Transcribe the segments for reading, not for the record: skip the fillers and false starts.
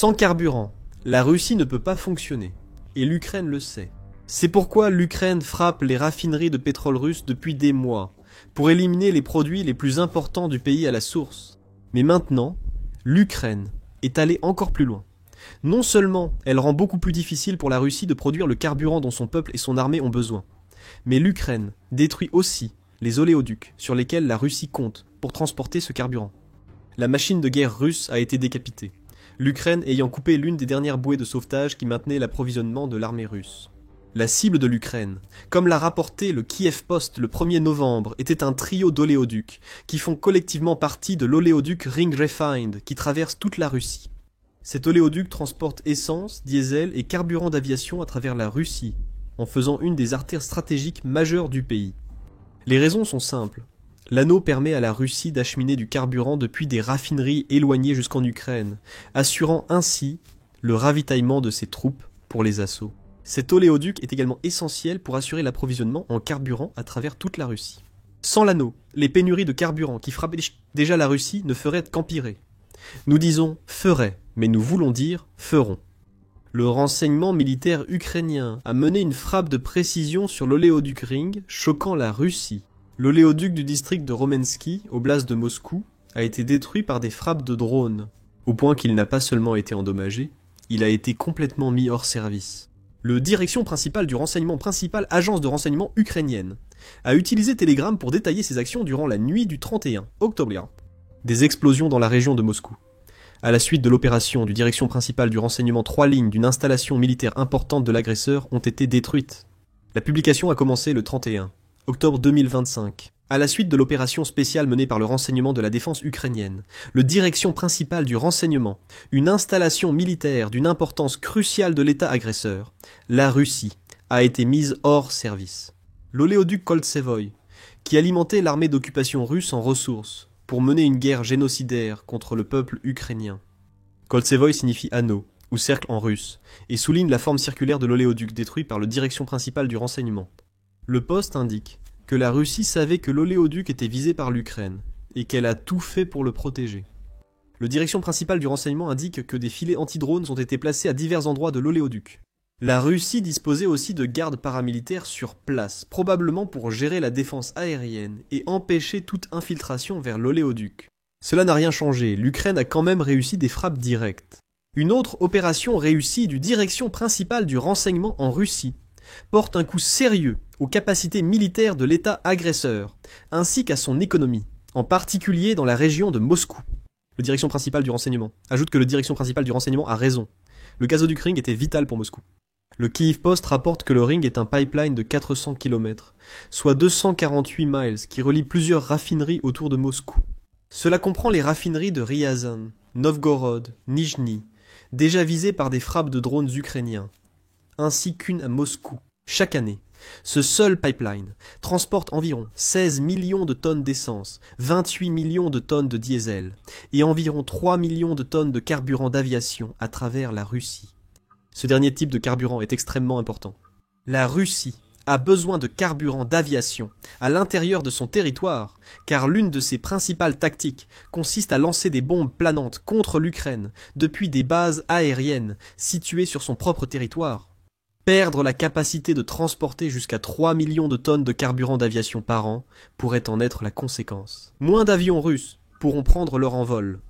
Sans carburant, la Russie ne peut pas fonctionner, et l'Ukraine le sait. C'est pourquoi l'Ukraine frappe les raffineries de pétrole russe depuis des mois, pour éliminer les produits les plus importants du pays à la source. Mais maintenant, l'Ukraine est allée encore plus loin. Non seulement elle rend beaucoup plus difficile pour la Russie de produire le carburant dont son peuple et son armée ont besoin, mais l'Ukraine détruit aussi les oléoducs sur lesquels la Russie compte pour transporter ce carburant. La machine de guerre russe a été décapitée, l'Ukraine ayant coupé l'une des dernières bouées de sauvetage qui maintenaient l'approvisionnement de l'armée russe. La cible de l'Ukraine, comme l'a rapporté le Kiev Post le 1er novembre, était un trio d'oléoducs qui font collectivement partie de l'oléoduc Ring Refined qui traverse toute la Russie. Cet oléoduc transporte essence, diesel et carburant d'aviation à travers la Russie, en faisant une des artères stratégiques majeures du pays. Les raisons sont simples. L'anneau permet à la Russie d'acheminer du carburant depuis des raffineries éloignées jusqu'en Ukraine, assurant ainsi le ravitaillement de ses troupes pour les assauts. Cet oléoduc est également essentiel pour assurer l'approvisionnement en carburant à travers toute la Russie. Sans l'anneau, les pénuries de carburant qui frappaient déjà la Russie ne feraient qu'empirer. Nous disons « ferait », mais nous voulons dire « feront ». Le renseignement militaire ukrainien a mené une frappe de précision sur l'oléoduc Ring, choquant la Russie. L'oléoduc du district de Romensky, oblast de Moscou, a été détruit par des frappes de drones, au point qu'il n'a pas seulement été endommagé, il a été complètement mis hors service. Le direction principale du renseignement principal, agence de renseignement ukrainienne, a utilisé Telegram pour détailler ses actions durant la nuit du 31 octobre. Des explosions dans la région de Moscou. À la suite de l'opération du direction principale du renseignement, 3 lignes d'une installation militaire importante de l'agresseur ont été détruites. La publication a commencé le 31 octobre 2025. À la suite de l'opération spéciale menée par le renseignement de la défense ukrainienne, le direction principale du renseignement, une installation militaire d'une importance cruciale de l'État agresseur, la Russie, a été mise hors service. L'oléoduc Koltsevoï, qui alimentait l'armée d'occupation russe en ressources, pour mener une guerre génocidaire contre le peuple ukrainien. Koltsevoï signifie anneau, ou cercle en russe, et souligne la forme circulaire de l'oléoduc détruit par le direction principale du renseignement. Le poste indique que la Russie savait que l'oléoduc était visé par l'Ukraine, et qu'elle a tout fait pour le protéger. Le direction principale du renseignement indique que des filets anti-drones ont été placés à divers endroits de l'oléoduc. La Russie disposait aussi de gardes paramilitaires sur place, probablement pour gérer la défense aérienne et empêcher toute infiltration vers l'oléoduc. Cela n'a rien changé, l'Ukraine a quand même réussi des frappes directes. Une autre opération réussie du direction principale du renseignement en Russie porte un coup sérieux aux capacités militaires de l'État agresseur, ainsi qu'à son économie, en particulier dans la région de Moscou. Le direction principale du renseignement ajoute que le direction principal du renseignement a raison. Le gazoduc Ring était vital pour Moscou. Le Kyiv Post rapporte que le Ring est un pipeline de 400 km, soit 248 miles, qui relie plusieurs raffineries autour de Moscou. Cela comprend les raffineries de Ryazan, Novgorod, Nijni, déjà visées par des frappes de drones ukrainiens, ainsi qu'une à Moscou. Chaque année, ce seul pipeline transporte environ 16 millions de tonnes d'essence, 28 millions de tonnes de diesel et environ 3 millions de tonnes de carburant d'aviation à travers la Russie. Ce dernier type de carburant est extrêmement important. La Russie a besoin de carburant d'aviation à l'intérieur de son territoire, car l'une de ses principales tactiques consiste à lancer des bombes planantes contre l'Ukraine depuis des bases aériennes situées sur son propre territoire. Perdre la capacité de transporter jusqu'à 3 millions de tonnes de carburant d'aviation par an pourrait en être la conséquence. Moins d'avions russes pourront prendre leur envol.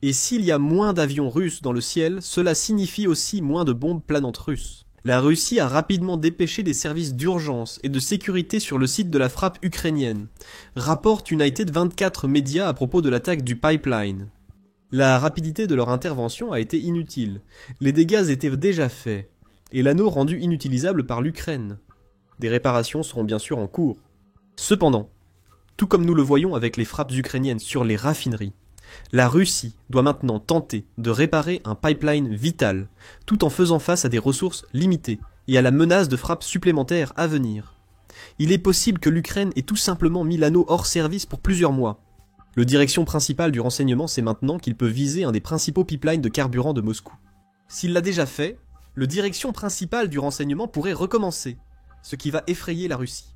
Et s'il y a moins d'avions russes dans le ciel, cela signifie aussi moins de bombes planantes russes. La Russie a rapidement dépêché des services d'urgence et de sécurité sur le site de la frappe ukrainienne, rapporte United 24 médias à propos de l'attaque du pipeline. La rapidité de leur intervention a été inutile. Les dégâts étaient déjà faits, et l'anneau rendu inutilisable par l'Ukraine. Des réparations seront bien sûr en cours. Cependant, tout comme nous le voyons avec les frappes ukrainiennes sur les raffineries, la Russie doit maintenant tenter de réparer un pipeline vital, tout en faisant face à des ressources limitées et à la menace de frappes supplémentaires à venir. Il est possible que l'Ukraine ait tout simplement mis l'anneau hors service pour plusieurs mois. Le direction principal du renseignement sait maintenant qu'il peut viser un des principaux pipelines de carburant de Moscou. S'il l'a déjà fait, le direction principal du renseignement pourrait recommencer, ce qui va effrayer la Russie.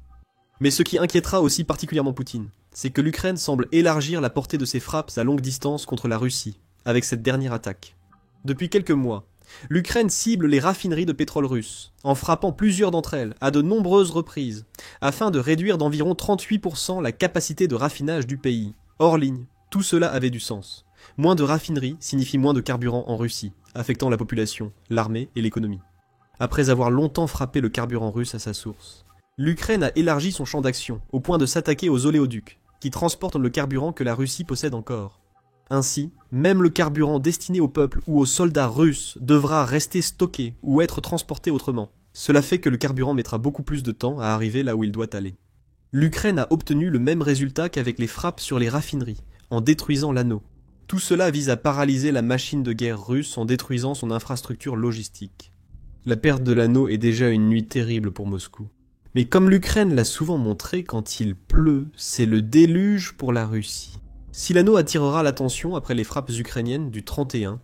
Mais ce qui inquiétera aussi particulièrement Poutine, c'est que l'Ukraine semble élargir la portée de ses frappes à longue distance contre la Russie, avec cette dernière attaque. Depuis quelques mois, l'Ukraine cible les raffineries de pétrole russes, en frappant plusieurs d'entre elles à de nombreuses reprises, afin de réduire d'environ 38% la capacité de raffinage du pays. Hors ligne, tout cela avait du sens. Moins de raffineries signifie moins de carburant en Russie, affectant la population, l'armée et l'économie. Après avoir longtemps frappé le carburant russe à sa source, l'Ukraine a élargi son champ d'action, au point de s'attaquer aux oléoducs, qui transportent le carburant que la Russie possède encore. Ainsi, même le carburant destiné au peuple ou aux soldats russes devra rester stocké ou être transporté autrement. Cela fait que le carburant mettra beaucoup plus de temps à arriver là où il doit aller. L'Ukraine a obtenu le même résultat qu'avec les frappes sur les raffineries, en détruisant l'anneau. Tout cela vise à paralyser la machine de guerre russe en détruisant son infrastructure logistique. La perte de l'anneau est déjà une nuit terrible pour Moscou. Mais comme l'Ukraine l'a souvent montré, quand il pleut, c'est le déluge pour la Russie. Si l'anneau attirera l'attention après les frappes ukrainiennes du 31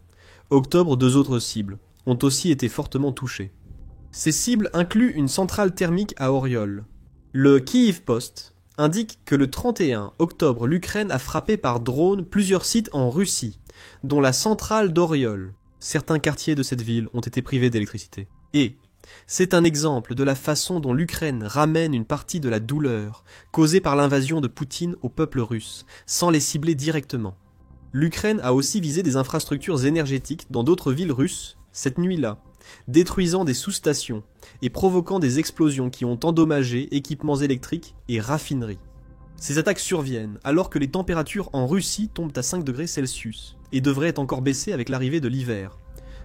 octobre, deux autres cibles ont aussi été fortement touchées. Ces cibles incluent une centrale thermique à Oriol. Le Kyiv Post indique que le 31 octobre, l'Ukraine a frappé par drone plusieurs sites en Russie, dont la centrale d'Oriol. Certains quartiers de cette ville ont été privés d'électricité. Et c'est un exemple de la façon dont l'Ukraine ramène une partie de la douleur causée par l'invasion de Poutine au peuple russe, sans les cibler directement. L'Ukraine a aussi visé des infrastructures énergétiques dans d'autres villes russes cette nuit-là, détruisant des sous-stations et provoquant des explosions qui ont endommagé équipements électriques et raffineries. Ces attaques surviennent alors que les températures en Russie tombent à 5 degrés Celsius et devraient encore baisser avec l'arrivée de l'hiver.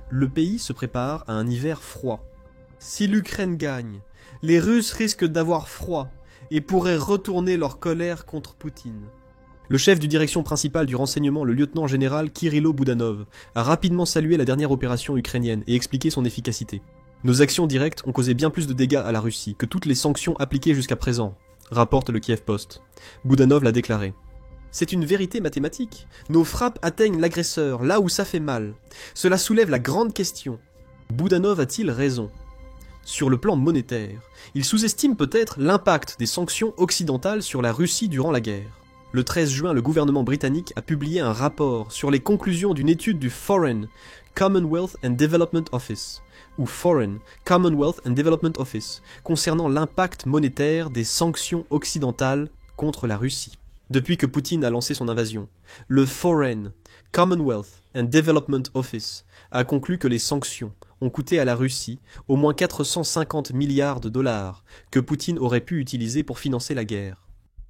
Le pays se prépare à un hiver froid. Si l'Ukraine gagne, les Russes risquent d'avoir froid et pourraient retourner leur colère contre Poutine. Le chef du direction principale du renseignement, le lieutenant-général Kirilo Boudanov, a rapidement salué la dernière opération ukrainienne et expliqué son efficacité. Nos actions directes ont causé bien plus de dégâts à la Russie que toutes les sanctions appliquées jusqu'à présent, rapporte le Kiev Post. Boudanov l'a déclaré. C'est une vérité mathématique. Nos frappes atteignent l'agresseur là où ça fait mal. Cela soulève la grande question. Boudanov a-t-il raison ? Sur le plan monétaire, il sous-estime peut-être l'impact des sanctions occidentales sur la Russie durant la guerre. Le 13 juin, le gouvernement britannique a publié un rapport sur les conclusions d'une étude du Foreign Commonwealth and Development Office, ou Foreign Commonwealth and Development Office, concernant l'impact monétaire des sanctions occidentales contre la Russie. Depuis que Poutine a lancé son invasion, le Foreign Commonwealth and Development Office a conclu que les sanctions ont coûté à la Russie au moins 450 milliards de dollars que Poutine aurait pu utiliser pour financer la guerre.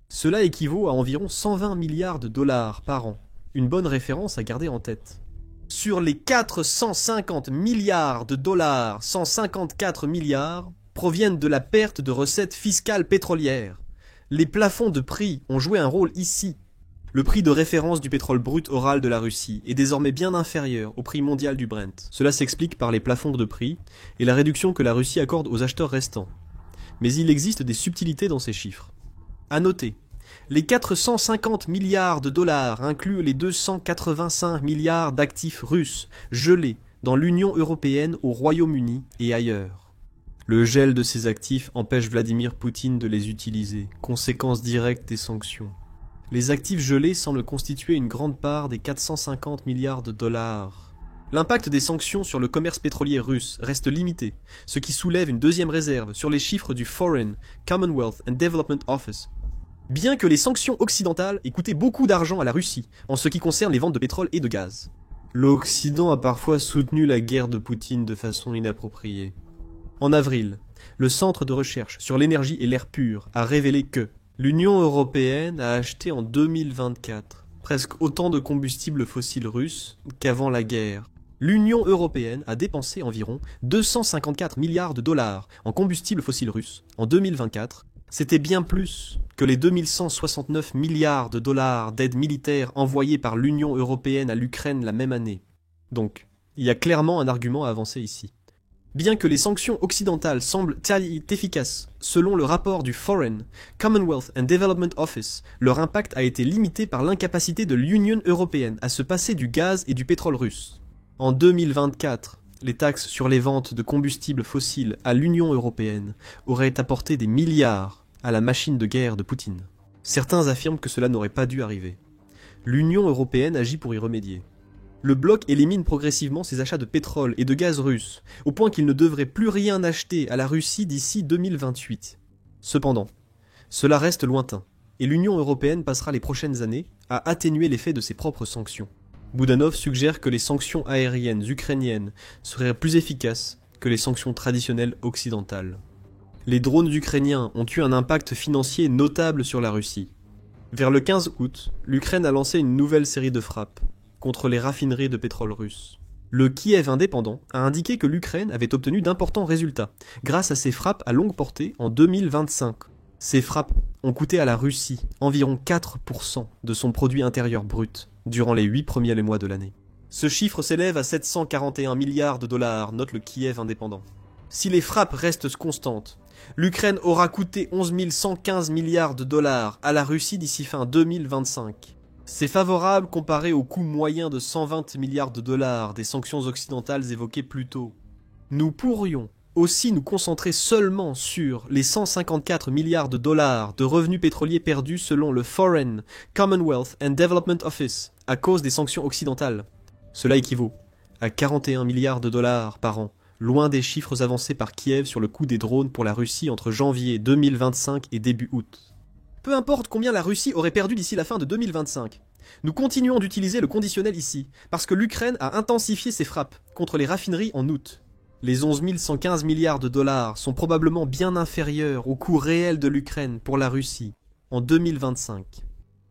Cela équivaut à environ 120 milliards de dollars par an, une bonne référence à garder en tête. Sur les 450 milliards de dollars, 154 milliards proviennent de la perte de recettes fiscales pétrolières. Les plafonds de prix ont joué un rôle ici. Le prix de référence du pétrole brut oral de la Russie est désormais bien inférieur au prix mondial du Brent. Cela s'explique par les plafonds de prix et la réduction que la Russie accorde aux acheteurs restants. Mais il existe des subtilités dans ces chiffres. À noter, les 450 milliards de dollars incluent les 285 milliards d'actifs russes gelés dans l'Union européenne, au Royaume-Uni et ailleurs. Le gel de ces actifs empêche Vladimir Poutine de les utiliser, conséquence directe des sanctions. Les actifs gelés semblent constituer une grande part des 450 milliards de dollars. L'impact des sanctions sur le commerce pétrolier russe reste limité, ce qui soulève une deuxième réserve sur les chiffres du Foreign Commonwealth and Development Office. Bien que les sanctions occidentales aient coûté beaucoup d'argent à la Russie en ce qui concerne les ventes de pétrole et de gaz, l'Occident a parfois soutenu la guerre de Poutine de façon inappropriée. En avril, le Centre de recherche sur l'énergie et l'air pur a révélé que l'Union européenne a acheté en 2024 presque autant de combustibles fossiles russes qu'avant la guerre. L'Union européenne a dépensé environ 254 milliards de dollars en combustibles fossiles russes en 2024. C'était bien plus que les 2169 milliards de dollars d'aide militaire envoyés par l'Union européenne à l'Ukraine la même année. Donc, il y a clairement un argument à avancer ici. Bien que les sanctions occidentales semblent efficaces, selon le rapport du Foreign Commonwealth and Development Office, leur impact a été limité par l'incapacité de l'Union européenne à se passer du gaz et du pétrole russe. En 2024, les taxes sur les ventes de combustibles fossiles à l'Union européenne auraient apporté des milliards à la machine de guerre de Poutine. Certains affirment que cela n'aurait pas dû arriver. L'Union européenne agit pour y remédier. Le bloc élimine progressivement ses achats de pétrole et de gaz russe, au point qu'il ne devrait plus rien acheter à la Russie d'ici 2028. Cependant, cela reste lointain, et l'Union européenne passera les prochaines années à atténuer l'effet de ses propres sanctions. Boudanov suggère que les sanctions aériennes ukrainiennes seraient plus efficaces que les sanctions traditionnelles occidentales. Les drones ukrainiens ont eu un impact financier notable sur la Russie. Vers le 15 août, l'Ukraine a lancé une nouvelle série de frappes contre les raffineries de pétrole russes. Le Kiev indépendant a indiqué que l'Ukraine avait obtenu d'importants résultats grâce à ses frappes à longue portée en 2025. Ces frappes ont coûté à la Russie environ 4% de son produit intérieur brut durant les 8 premiers mois de l'année. Ce chiffre s'élève à 741 milliards de dollars, note le Kiev indépendant. Si les frappes restent constantes, l'Ukraine aura coûté 11 115 milliards de dollars à la Russie d'ici fin 2025. C'est favorable comparé au coût moyen de 120 milliards de dollars des sanctions occidentales évoquées plus tôt. Nous pourrions aussi nous concentrer seulement sur les 154 milliards de dollars de revenus pétroliers perdus selon le Foreign, Commonwealth and Development Office à cause des sanctions occidentales. Cela équivaut à 41 milliards de dollars par an, loin des chiffres avancés par Kiev sur le coût des drones pour la Russie entre janvier 2025 et début août. Peu importe combien la Russie aurait perdu d'ici la fin de 2025. Nous continuons d'utiliser le conditionnel ici, parce que l'Ukraine a intensifié ses frappes contre les raffineries en août. Les 11 115 milliards de dollars sont probablement bien inférieurs au coût réel de l'Ukraine pour la Russie en 2025.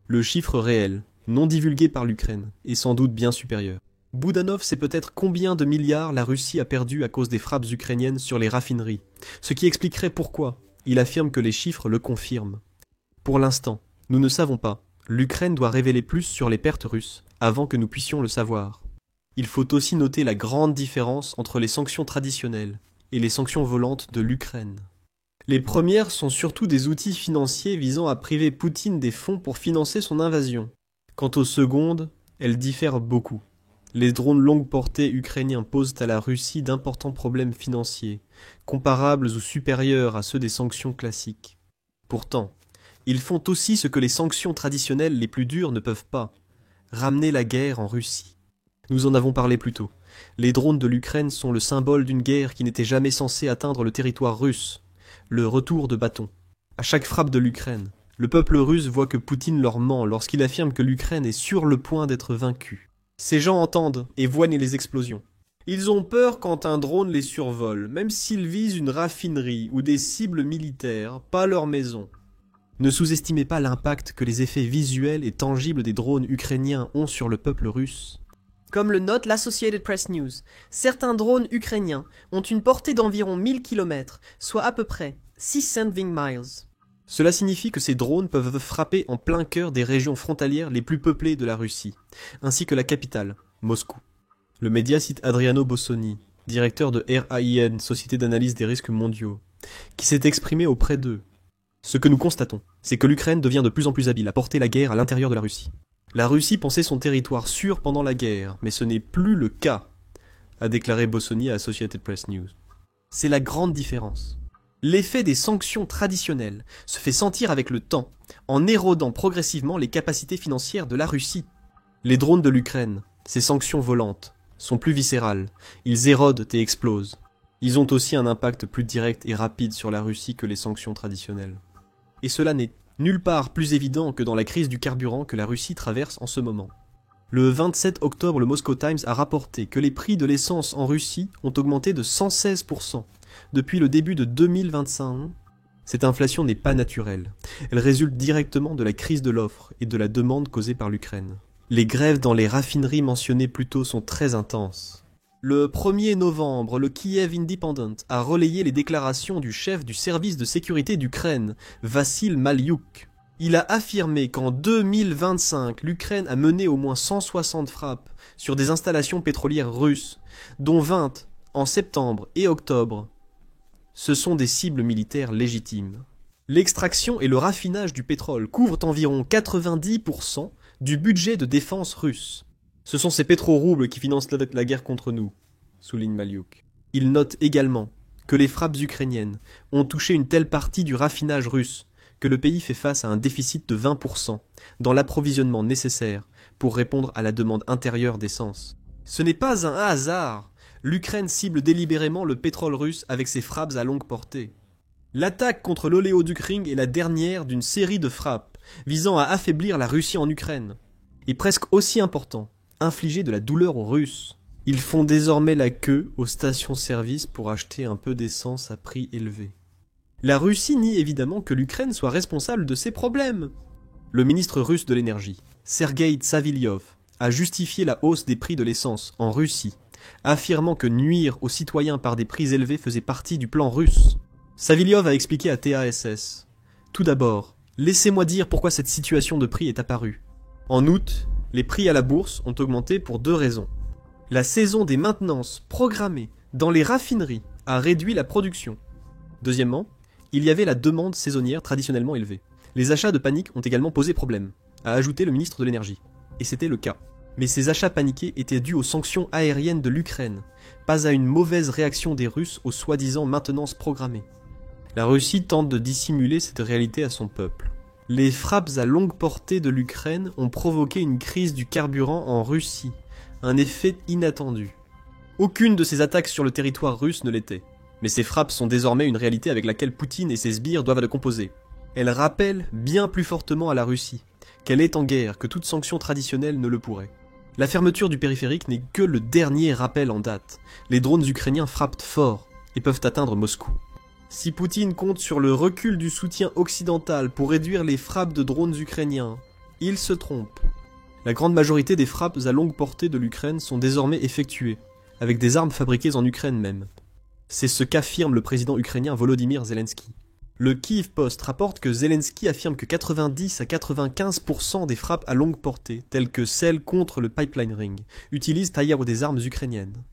Le chiffre réel, non divulgué par l'Ukraine, est sans doute bien supérieur. Boudanov sait peut-être combien de milliards la Russie a perdu à cause des frappes ukrainiennes sur les raffineries, ce qui expliquerait pourquoi il affirme que les chiffres le confirment. Pour l'instant, nous ne savons pas. L'Ukraine doit révéler plus sur les pertes russes avant que nous puissions le savoir. Il faut aussi noter la grande différence entre les sanctions traditionnelles et les sanctions volantes de l'Ukraine. Les premières sont surtout des outils financiers visant à priver Poutine des fonds pour financer son invasion. Quant aux secondes, elles diffèrent beaucoup. Les drones longue portée ukrainiens posent à la Russie d'importants problèmes financiers, comparables ou supérieurs à ceux des sanctions classiques. Pourtant, ils font aussi ce que les sanctions traditionnelles les plus dures ne peuvent pas, ramener la guerre en Russie. Nous en avons parlé plus tôt. Les drones de l'Ukraine sont le symbole d'une guerre qui n'était jamais censée atteindre le territoire russe, le retour de bâton. À chaque frappe de l'Ukraine, le peuple russe voit que Poutine leur ment lorsqu'il affirme que l'Ukraine est sur le point d'être vaincue. Ces gens entendent et voient les explosions. Ils ont peur quand un drone les survole, même s'ils visent une raffinerie ou des cibles militaires, pas leur maison. Ne sous-estimez pas l'impact que les effets visuels et tangibles des drones ukrainiens ont sur le peuple russe. Comme le note l'Associated Press News, certains drones ukrainiens ont une portée d'environ 1000 km, soit à peu près 6 sending miles. Cela signifie que ces drones peuvent frapper en plein cœur des régions frontalières les plus peuplées de la Russie, ainsi que la capitale, Moscou. Le média cite Adriano Bossoni, directeur de RAIN, Société d'analyse des risques mondiaux, qui s'est exprimé auprès d'eux. Ce que nous constatons, c'est que l'Ukraine devient de plus en plus habile à porter la guerre à l'intérieur de la Russie. La Russie pensait son territoire sûr pendant la guerre, mais ce n'est plus le cas, a déclaré Bossoni à Associated Press News. C'est la grande différence. L'effet des sanctions traditionnelles se fait sentir avec le temps, en érodant progressivement les capacités financières de la Russie. Les drones de l'Ukraine, ces sanctions volantes, sont plus viscérales, ils érodent et explosent. Ils ont aussi un impact plus direct et rapide sur la Russie que les sanctions traditionnelles. Et cela n'est nulle part plus évident que dans la crise du carburant que la Russie traverse en ce moment. Le 27 octobre, le Moscow Times a rapporté que les prix de l'essence en Russie ont augmenté de 116% depuis le début de 2025. Cette inflation n'est pas naturelle. Elle résulte directement de la crise de l'offre et de la demande causée par l'Ukraine. Les grèves dans les raffineries mentionnées plus tôt sont très intenses. Le 1er novembre, le Kiev Independent a relayé les déclarations du chef du service de sécurité d'Ukraine, Vassil Maliouk. Il a affirmé qu'en 2025, l'Ukraine a mené au moins 160 frappes sur des installations pétrolières russes, dont 20 en septembre et octobre. Ce sont des cibles militaires légitimes. L'extraction et le raffinage du pétrole couvrent environ 90% du budget de défense russe. Ce sont ces pétro-roubles qui financent la guerre contre nous, souligne Maliouk. Il note également que les frappes ukrainiennes ont touché une telle partie du raffinage russe que le pays fait face à un déficit de 20% dans l'approvisionnement nécessaire pour répondre à la demande intérieure d'essence. Ce n'est pas un hasard. L'Ukraine cible délibérément le pétrole russe avec ses frappes à longue portée. L'attaque contre l'oléoduc Ring est la dernière d'une série de frappes visant à affaiblir la Russie en Ukraine. Et presque aussi important, infliger de la douleur aux Russes. Ils font désormais la queue aux stations-service pour acheter un peu d'essence à prix élevé. La Russie nie évidemment que l'Ukraine soit responsable de ces problèmes. Le ministre russe de l'énergie, Sergei Tsavilyov, a justifié la hausse des prix de l'essence en Russie, affirmant que nuire aux citoyens par des prix élevés faisait partie du plan russe. Savilyov a expliqué à TASS. Tout d'abord, laissez-moi dire pourquoi cette situation de prix est apparue. En août, les prix à la bourse ont augmenté pour 2 raisons. La saison des maintenances programmées dans les raffineries a réduit la production. Deuxièmement, il y avait la demande saisonnière traditionnellement élevée. Les achats de panique ont également posé problème, a ajouté le ministre de l'énergie. Et c'était le cas. Mais ces achats paniqués étaient dus aux sanctions aériennes de l'Ukraine, pas à une mauvaise réaction des Russes aux soi-disant maintenances programmées. La Russie tente de dissimuler cette réalité à son peuple. Les frappes à longue portée de l'Ukraine ont provoqué une crise du carburant en Russie, un effet inattendu. Aucune de ces attaques sur le territoire russe ne l'était. Mais ces frappes sont désormais une réalité avec laquelle Poutine et ses sbires doivent le composer. Elles rappellent bien plus fortement à la Russie qu'elle est en guerre que toute sanction traditionnelle ne le pourrait. La fermeture du périphérique n'est que le dernier rappel en date. Les drones ukrainiens frappent fort et peuvent atteindre Moscou. Si Poutine compte sur le recul du soutien occidental pour réduire les frappes de drones ukrainiens, il se trompe. La grande majorité des frappes à longue portée de l'Ukraine sont désormais effectuées, avec des armes fabriquées en Ukraine même. C'est ce qu'affirme le président ukrainien Volodymyr Zelensky. Le Kyiv Post rapporte que Zelensky affirme que 90 à 95% des frappes à longue portée, telles que celles contre le Pipeline Ring, utilisent ailleurs des armes ukrainiennes.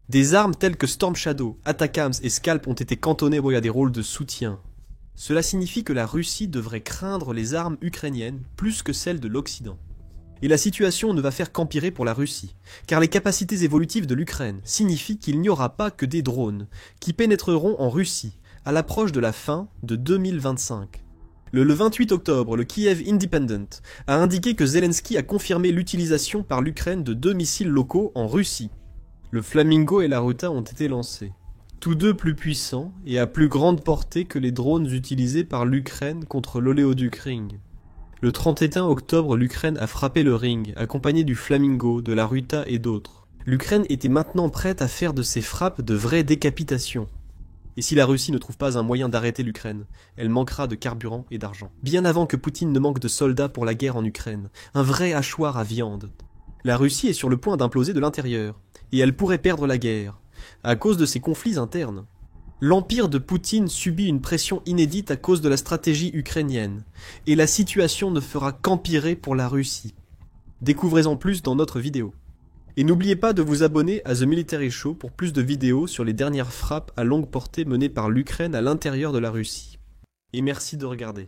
Des armes telles que Storm Shadow, Atacams et Scalp ont été cantonnées à des rôles de soutien. Cela signifie que la Russie devrait craindre les armes ukrainiennes plus que celles de l'Occident. Et la situation ne va faire qu'empirer pour la Russie, car les capacités évolutives de l'Ukraine signifient qu'il n'y aura pas que des drones qui pénétreront en Russie à l'approche de la fin de 2025. Le 28 octobre, le Kiev Independent a indiqué que Zelensky a confirmé l'utilisation par l'Ukraine de 2 missiles locaux en Russie. Le Flamingo et la Ruta ont été lancés, tous deux plus puissants et à plus grande portée que les drones utilisés par l'Ukraine contre l'oléoduc Ring. Le 31 octobre, l'Ukraine a frappé le Ring, accompagné du Flamingo, de la Ruta et d'autres. L'Ukraine était maintenant prête à faire de ces frappes de vraies décapitations. Et si la Russie ne trouve pas un moyen d'arrêter l'Ukraine, elle manquera de carburant et d'argent. Bien avant que Poutine ne manque de soldats pour la guerre en Ukraine, un vrai hachoir à viande. La Russie est sur le point d'imploser de l'intérieur, et elle pourrait perdre la guerre, à cause de ses conflits internes. L'empire de Poutine subit une pression inédite à cause de la stratégie ukrainienne, et la situation ne fera qu'empirer pour la Russie. Découvrez-en plus dans notre vidéo. Et n'oubliez pas de vous abonner à The Military Show pour plus de vidéos sur les dernières frappes à longue portée menées par l'Ukraine à l'intérieur de la Russie. Et merci de regarder.